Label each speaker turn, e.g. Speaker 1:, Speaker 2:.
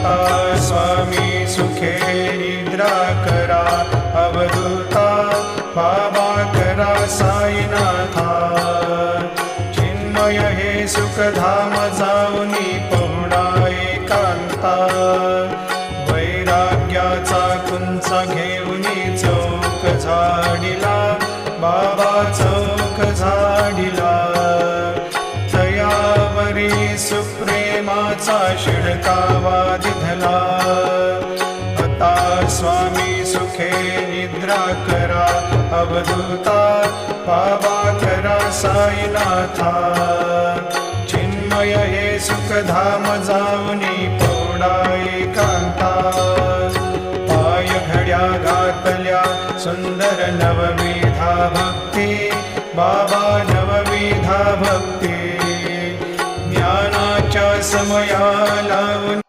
Speaker 1: आता स्वामी सुखे निद्रा करा, अवधूता बाबा करा साईनाथा. चिन्मय हे सुखधाम जाऊनी पहुडा एकांता, वैराग्याचा कुंचा घेऊनी चौक झाडिला, बाबा चौक झाडिला. तयावरी सुप्रेमाचा शिडकावा दिधला, आता स्वामी सुखे निद्रा करा, अवधूता बाबा करा साईनाथा. चिन्मय हे सुखधाम जाऊनी पहुडा एकांता, पाय घड्या घातल्या सुंदर नवविधा भक्ती, बाबा नवविधा भक्ती. ज्ञानाच्या समया लावून